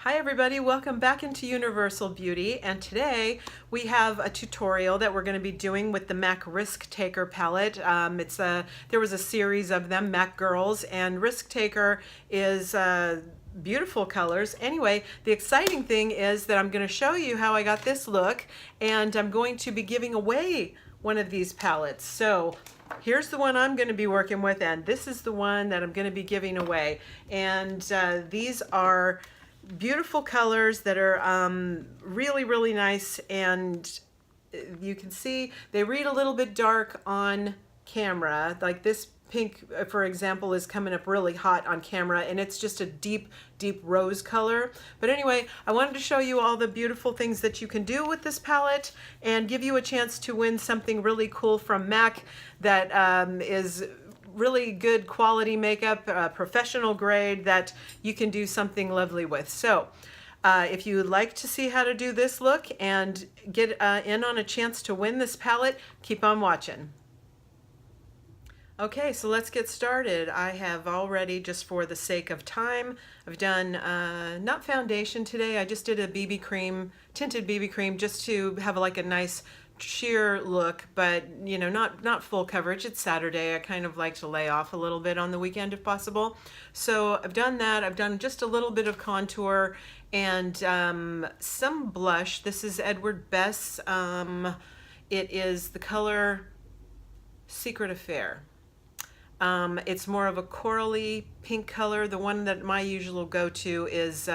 Hi everybody, welcome back into Universal Beauty, and today we have a tutorial that we're going to be doing with the MAC Risk Taker palette. There was a series of them, MAC Girls, and Risk Taker is beautiful colors. Anyway, the exciting thing is that I'm going to show you how I got this look, and I'm going to be giving away one of these palettes. So here's the one I'm going to be working with, and this is the one that I'm going to be giving away. And these are beautiful colors that are really nice, and you can see they read a little bit dark on camera. Like this pink, for example, is coming up really hot on camera, and it's just a deep rose color. But anyway, I wanted to show you all the beautiful things that you can do with this palette and give you a chance to win something really cool from MAC that is really good quality makeup, professional grade that you can do something lovely with. So if you would like to see how to do this look and get in on a chance to win this palette, keep on watching. Okay, so let's get started. I have already, just for the sake of time, I've done not foundation today, I just did a BB cream, tinted BB cream, just to have like a nice sheer look, but you know, not full coverage. It's Saturday. I kind of like to lay off a little bit on the weekend if possible. So I've done that. I've done just a little bit of contour and some blush. This is Edward Bess. It is the color Secret Affair. It's more of a corally pink color. The one that my usual go-to is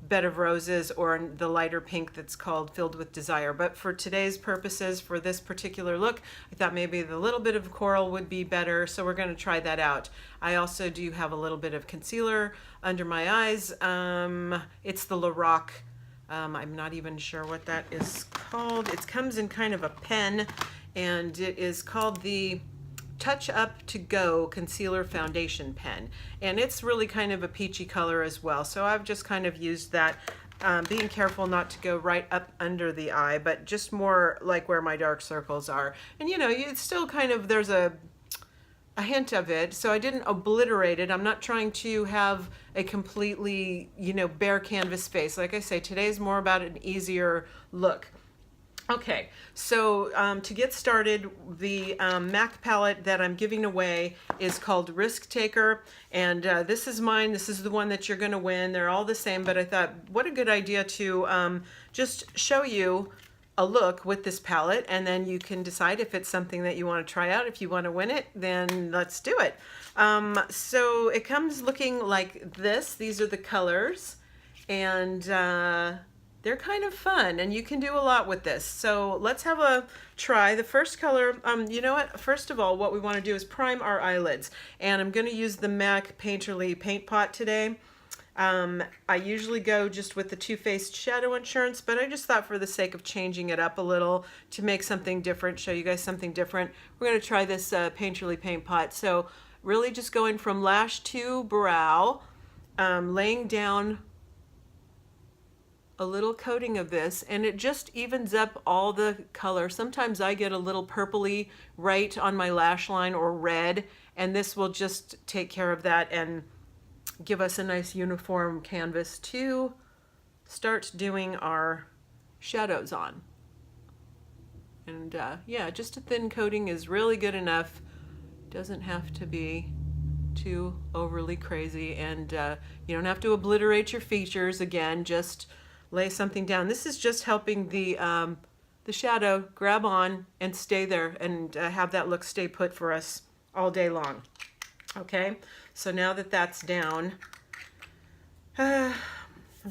Bed of Roses, or the lighter pink that's called Filled with Desire. But for today's purposes, for this particular look, I thought maybe the little bit of coral would be better, so we're going to try that out. I also do have a little bit of concealer under my eyes. It's the Lorac. I'm not even sure what that is called. It comes in kind of a pen, and it is called the Touch Up To Go Concealer Foundation Pen, and it's really kind of a peachy color as well, so I've just kind of used that, being careful not to go right up under the eye, but just more like where my dark circles are. And you know, it's still kind of, there's a hint of it, so I didn't obliterate it. I'm not trying to have a completely, you know, bare canvas face. Like I say, today's more about an easier look. Okay, so to get started, the MAC palette that I'm giving away is called Risk Taker, and this is mine. This is the one that you're going to win. They're all the same, but I thought, what a good idea to just show you a look with this palette, and then you can decide if it's something that you want to try out. If you want to win it, then let's do it. So it comes looking like this. These are the colors, and they're kind of fun, and you can do a lot with this. So let's have a try. The first color, you know what? First of all, what we want to do is prime our eyelids. And I'm going to use the MAC Painterly Paint Pot today. I usually go just with the Too Faced Shadow Insurance, but I just thought for the sake of changing it up a little to make something different, show you guys something different, we're going to try this Painterly Paint Pot. So really just going from lash to brow, laying down a little coating of this, and it just evens up all the color. Sometimes I get a little purpley right on my lash line, or red, and this will just take care of that and give us a nice uniform canvas to start doing our shadows on. And yeah, just a thin coating is really good enough. Doesn't have to be too overly crazy, and you don't have to obliterate your features. Again, just lay something down. This is just helping the shadow grab on and stay there, and have that look stay put for us all day long. Okay, so now that that's down, I'm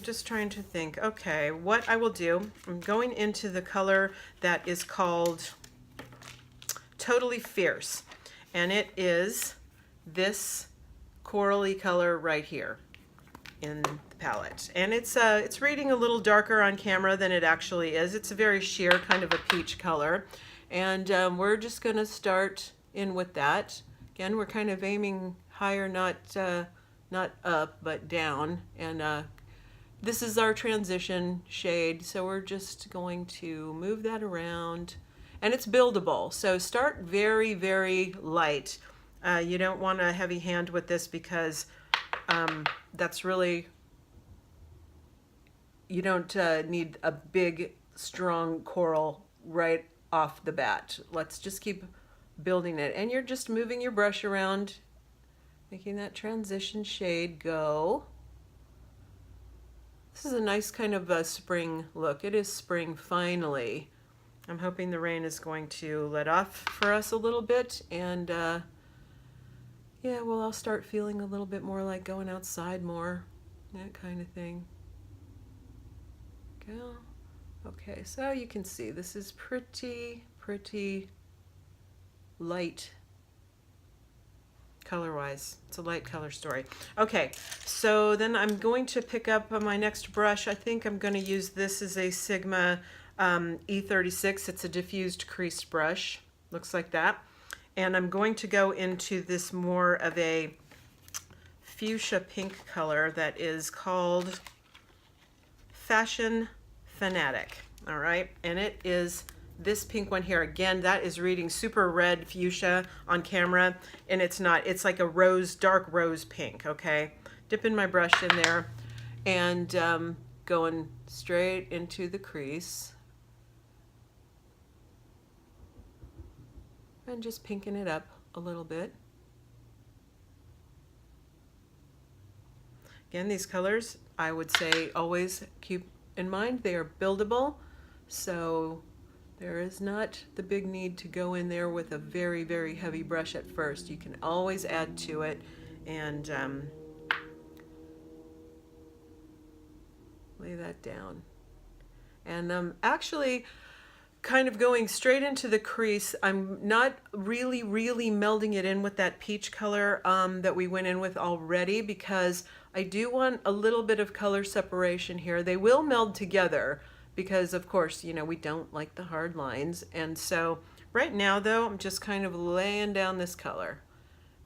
just trying to think. Okay, what I will do, I'm going into the color that is called Totally Fierce, and it is this corally color right here in the palette, and it's reading a little darker on camera than it actually is. It's a very sheer kind of a peach color, and we're just going to start in with that. Again, we're kind of aiming higher, not up, but down, and this is our transition shade, so we're just going to move that around, and it's buildable, so start very light. You don't want a heavy hand with this, because that's really you don't need a big, strong coral right off the bat. Let's just keep building it. And you're just moving your brush around, making that transition shade go. This is a nice kind of a spring look. It is spring finally. I'm hoping the rain is going to let off for us a little bit, and yeah, well, I'll start feeling a little bit more like going outside more, that kind of thing. Go. Okay, so you can see this is pretty light color-wise. It's a light color story. Okay, so then I'm going to pick up my next brush. I think I'm going to use this as a Sigma E36. It's a diffused crease brush. Looks like that. And I'm going to go into this more of a fuchsia pink color that is called Fashion Fanatic. All right, and it is this pink one here. Again, that is reading super red fuchsia on camera, and it's not. It's like a rose, dark rose pink, okay? Dipping my brush in there and going straight into the crease. And just pinking it up a little bit. Again, these colors, I would say always keep in mind they are buildable, so there is not the big need to go in there with a very heavy brush at first. You can always add to it and lay that down. And actually, kind of going straight into the crease. I'm not really melding it in with that peach color that we went in with already, because I do want a little bit of color separation here. They will meld together because, of course, you know, we don't like the hard lines. And so right now, though, I'm just kind of laying down this color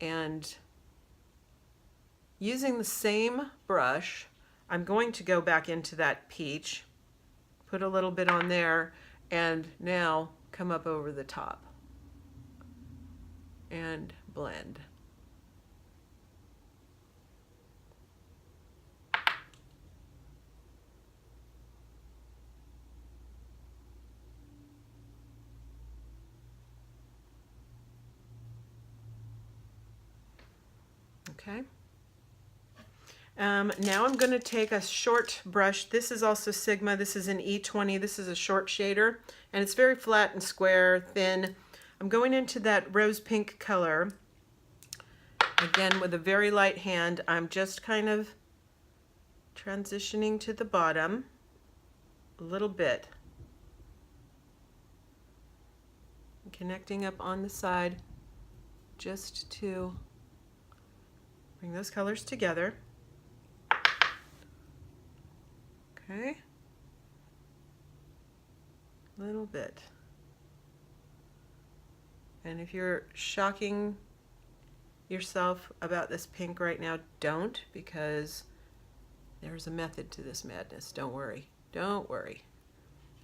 and using the same brush. I'm going to go back into that peach, put a little bit on there, and now come up over the top and blend. Okay. Now I'm going to take a short brush. This is also Sigma. This is an E20. This is a short shader, and it's very flat and square, thin. I'm going into that rose pink color. Again, with a very light hand, I'm just kind of transitioning to the bottom a little bit. Connecting up on the side just to bring those colors together. Okay, a little bit. And if you're shocking yourself about this pink right now, don't, because there's a method to this madness. Don't worry. Don't worry.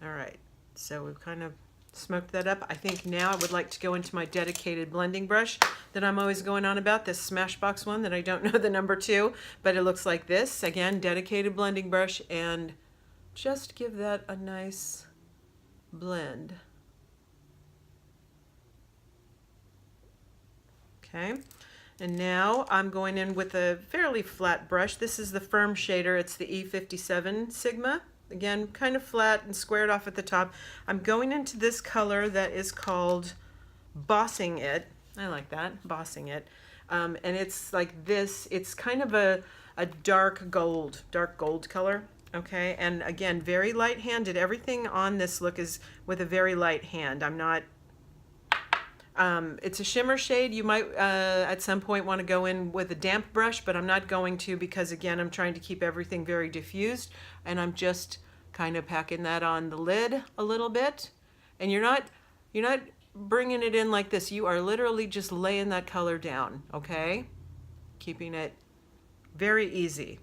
All right, so we've kind of smoked that up. I think now I would like to go into my dedicated blending brush that I'm always going on about, this Smashbox one that I don't know the number to, but it looks like this. Again, dedicated blending brush, and just give that a nice blend. Okay, and now I'm going in with a fairly flat brush. This is the firm shader. It's the E57 Sigma. Again, kind of flat and squared off at the top. I'm going into this color that is called Bossing It. I like that, Bossing It. And it's like this. It's kind of a dark gold color. Okay, and again, very light-handed. Everything on this look is with a very light hand. I'm not... it's a shimmer shade. You might at some point want to go in with a damp brush, but I'm not going to, because again, I'm trying to keep everything very diffused, and I'm just kind of packing that on the lid a little bit. And you're not bringing it in like this. You are literally just laying that color down, okay? Keeping it very easy.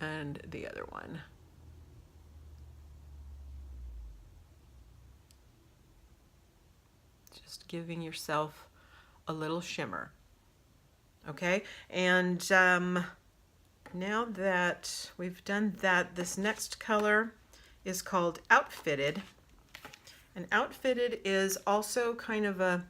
And the other one. Just giving yourself a little shimmer. Okay, and now that we've done that, this next color is called Outfitted. And Outfitted is also kind of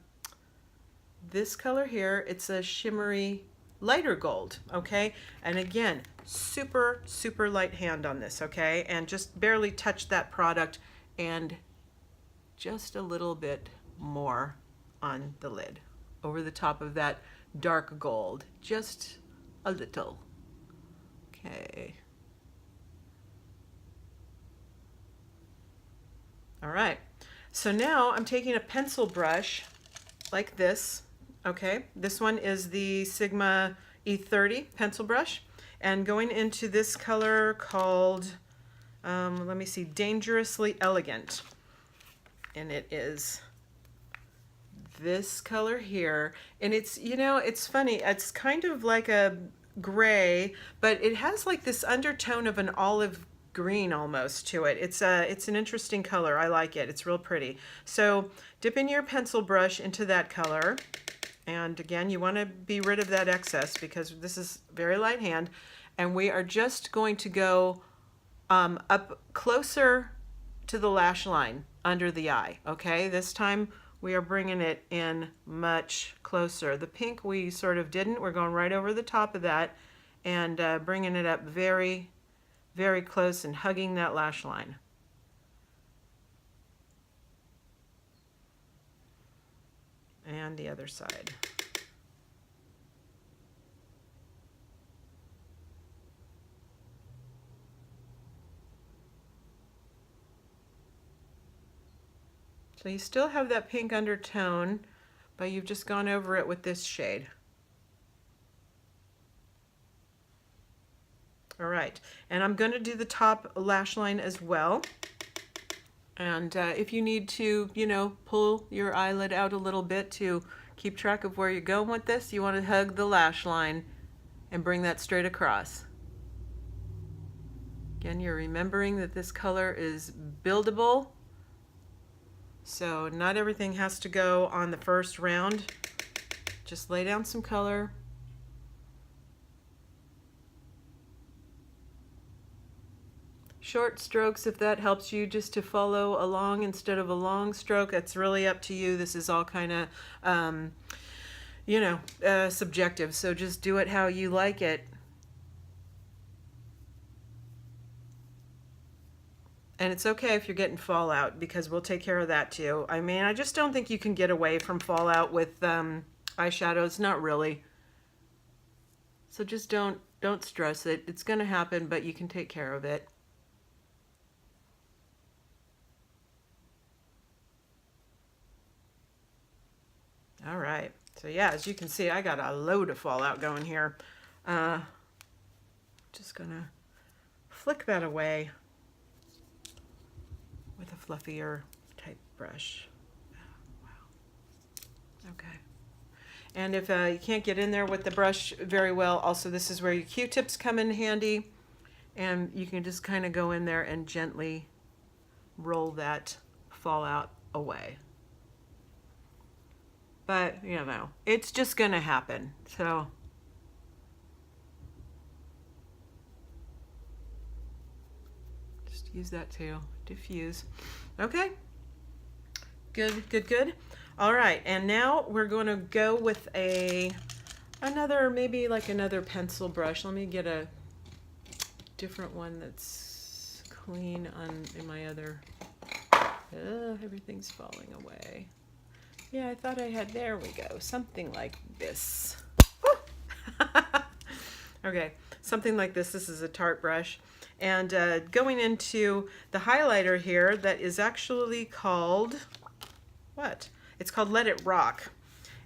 this color here, it's a shimmery lighter gold, okay? And again, super, super light hand on this, okay? And just barely touch that product and just a little bit more on the lid, over the top of that dark gold, just a little. Okay. All right. So now I'm taking a pencil brush like this. Okay. This one is the Sigma E30 pencil brush, and going into this color called, let me see, Dangerously Elegant. And it is this color here. And it's, you know, it's funny. It's kind of like a gray, but it has like this undertone of an olive green almost to it. It's an interesting color. I like it. It's real pretty. So dip in your pencil brush into that color. And again, you want to be rid of that excess because this is very light hand. And we are just going to go up closer to the lash line under the eye. Okay, this time we are bringing it in much closer. The pink we sort of didn't. We're going right over the top of that and bringing it up very, very close and hugging that lash line. And the other side. So you still have that pink undertone, but you've just gone over it with this shade. All right, and I'm going to do the top lash line as well. And if you need to, you know, pull your eyelid out a little bit to keep track of where you're going with this, you want to hug the lash line and bring that straight across. Again, you're remembering that this color is buildable. So not everything has to go on the first round. Just lay down some color. Short strokes, if that helps you just to follow along instead of a long stroke, that's really up to you. This is all kind of, you know, subjective. So just do it how you like it. And it's okay if you're getting fallout because we'll take care of that too. I mean, I just don't think you can get away from fallout with eyeshadows. Not really. So just don't stress it. It's going to happen, but you can take care of it. All right. So yeah, as you can see, I got a load of fallout going here. Just going to flick that away with a fluffier type brush. Wow. Okay. And if you can't get in there with the brush very well, also this is where your Q-tips come in handy. And you can just kind of go in there and gently roll that fallout away. But, you know, it's just going to happen. So just use that to diffuse. Okay. Good, good, good. All right. And now we're going to go with maybe like another pencil brush. Let me get a different one that's clean in my other. Everything's falling away. Yeah, I thought I had, there we go. Something like this. Okay, something like this. This is a Tarte brush. And going into the highlighter here that is actually called, what? It's called Let It Rock.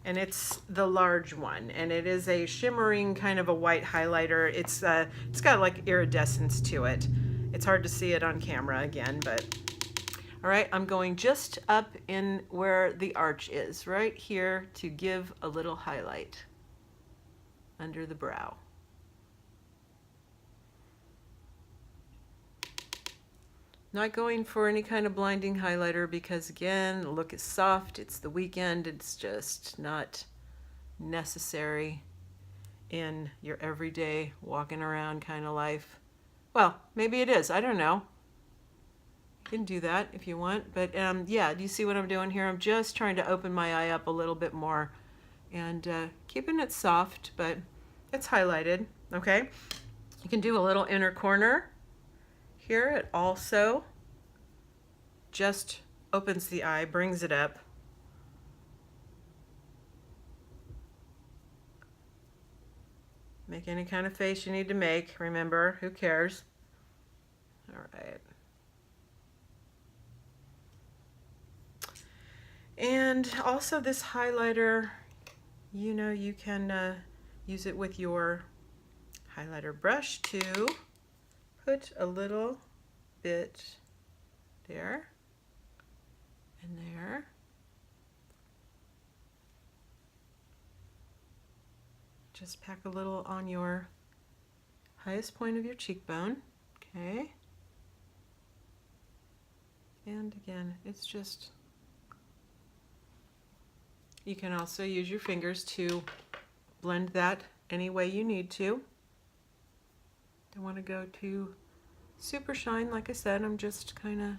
And it's the large one. And it is a shimmering kind of a white highlighter. It's got like iridescence to it. It's hard to see it on camera again, but all right, I'm going just up in where the arch is, right here, to give a little highlight under the brow. Not going for any kind of blinding highlighter because, again, the look is soft. It's the weekend. It's just not necessary. in your everyday walking around kind of life. Well, maybe it is. I don't know. You can do that if you want. But yeah, do you see what I'm doing here? I'm just trying to open my eye up a little bit more and keeping it soft, but it's highlighted. Okay. You can do a little inner corner here. It also just opens the eye, brings it up. Make any kind of face you need to make. Remember, who cares? All right. And also this highlighter, you know, you can use it with your highlighter brush to put a little bit there and there. Just pack a little on your highest point of your cheekbone, okay? And again, it's just, you can also use your fingers to blend that any way you need to. Don't want to go too super shine. Like I said, I'm just kind of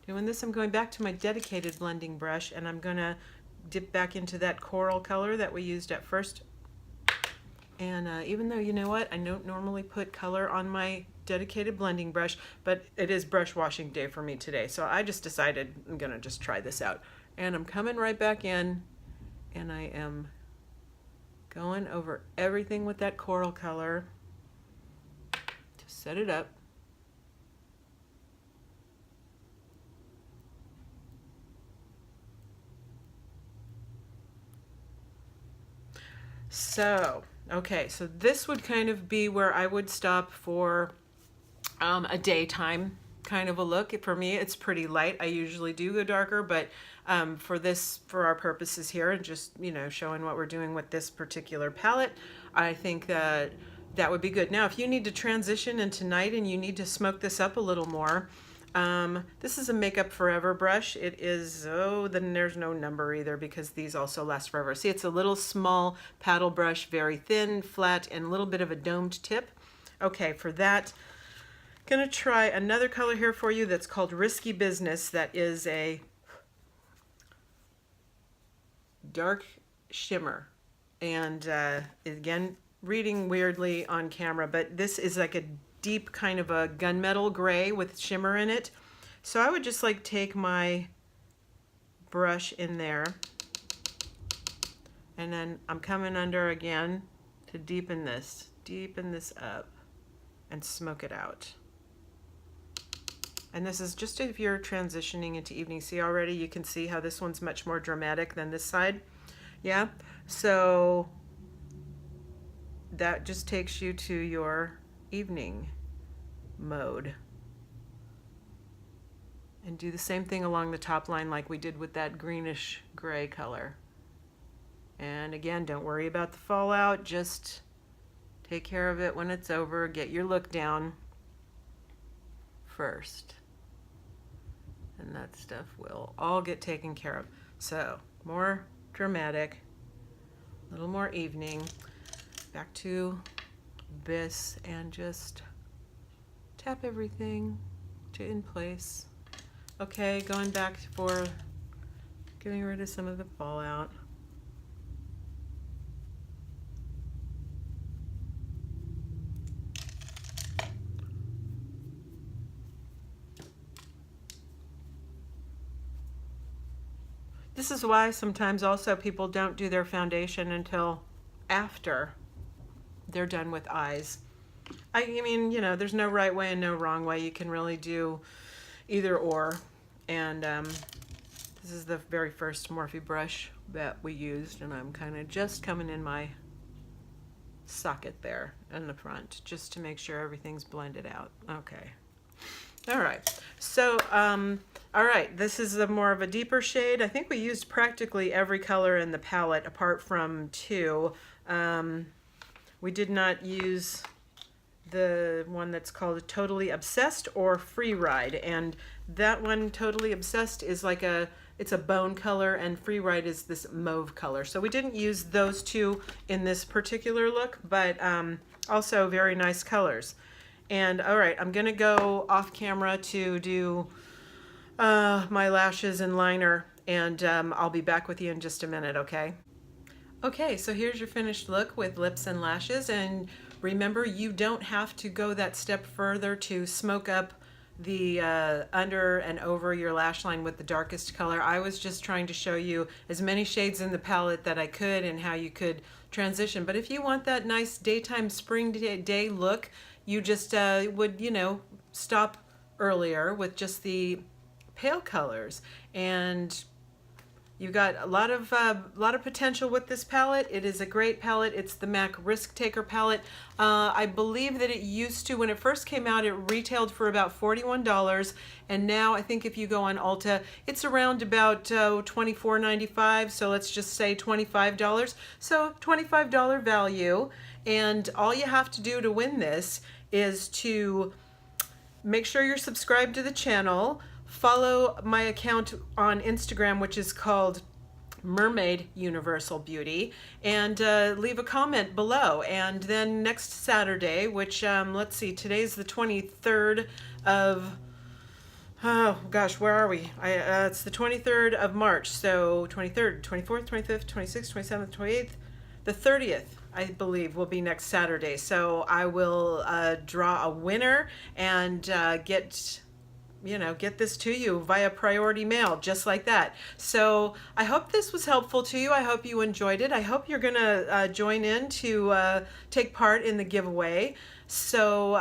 doing this. I'm going back to my dedicated blending brush, and I'm going to dip back into that coral color that we used at first. And even though, you know what, I don't normally put color on my dedicated blending brush, but it is brush washing day for me today. So I just decided I'm going to just try this out. And I'm coming right back in, and I am going over everything with that coral color to set it up. So, okay, so this would kind of be where I would stop for a daytime kind of a look. For me, it's pretty light. I usually do go darker, but for our purposes here, and just, you know, showing what we're doing with this particular palette, I think that that would be good. Now, if you need to transition into night and you need to smoke this up a little more, this is a Makeup Forever brush. It is, oh, then there's no number either, because these also last forever. See, it's a little small paddle brush, very thin, flat, and a little bit of a domed tip. Okay, for that, I'm gonna try another color here for you that's called Risky Business. That is a dark shimmer. And again, reading weirdly on camera, but this is like a deep kind of a gunmetal gray with shimmer in it. So I would just like take my brush in there, and then I'm coming under again to deepen this up and smoke it out. And this is just if you're transitioning into evening. See, already you can see how this one's much more dramatic than this side. Yeah, so that just takes you to your evening mode. And do the same thing along the top line like we did with that greenish gray color. And again, don't worry about the fallout, just take care of it when it's over. Get your look down first, and that stuff will all get taken care of. So more dramatic, a little more evening. Back to this, and just tap everything to in place. Okay, going back for getting rid of some of the fallout. This is why sometimes also people don't do their foundation until after they're done with eyes. I mean, you know, there's no right way and no wrong way. You can really do either or. And this is the very first Morphe brush that we used, and I'm kind of just coming in my socket there in the front just to make sure everything's blended out. Okay. All right. So, all right, this is a more of a deeper shade. I think we used practically every color in the palette apart from two. We did not use the one that's called Totally Obsessed or Free Ride, and that one, Totally Obsessed, is like a it's a bone color, and Free Ride is this mauve color. So we didn't use those two in this particular look, but also very nice colors. And all right, I'm gonna go off camera to do my lashes and liner, and I'll be back with you in just a minute, okay? Okay, so here's your finished look with lips and lashes, and remember, you don't have to go that step further to smoke up the under and over your lash line with the darkest color. I was just trying to show you as many shades in the palette that I could and how you could transition. But if you want that nice daytime spring day look, you just would, you know, stop earlier with just the pale colors, and you got a lot of potential with this palette. It is a great palette. It's the MAC Risk Taker palette. I believe that it used to, when it first came out, it retailed for about $41, and now I think if you go on Ulta, it's around about $24.95. So let's just say $25. So $25 value, and all you have to do to win this is to make sure you're subscribed to the channel. Follow my account on Instagram, which is called Mermaid Universal Beauty, and leave a comment below. And then next Saturday, which let's see, today's the 23rd of, oh gosh, where are we? It's the 23rd of March. So 23rd, 24th, 25th, 26th, 27th, 28th, the 30th, I believe, will be next Saturday. So I will draw a winner and get this to you via priority mail, just like that. So I hope this was helpful to you. I hope you enjoyed it. I hope you're gonna join in to take part in the giveaway. So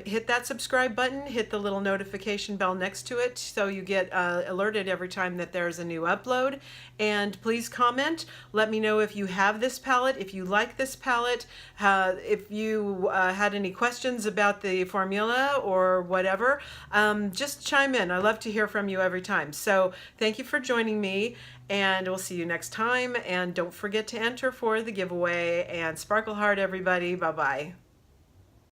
hit that subscribe button, hit the little notification bell next to it so you get alerted every time that there's a new upload. And please comment. Let me know if you have this palette, if you like this palette, if you had any questions about the formula or whatever. Just chime in. I love to hear from you every time. So thank you for joining me, and we'll see you next time. And don't forget to enter for the giveaway, and sparkle hard, everybody. Bye-bye.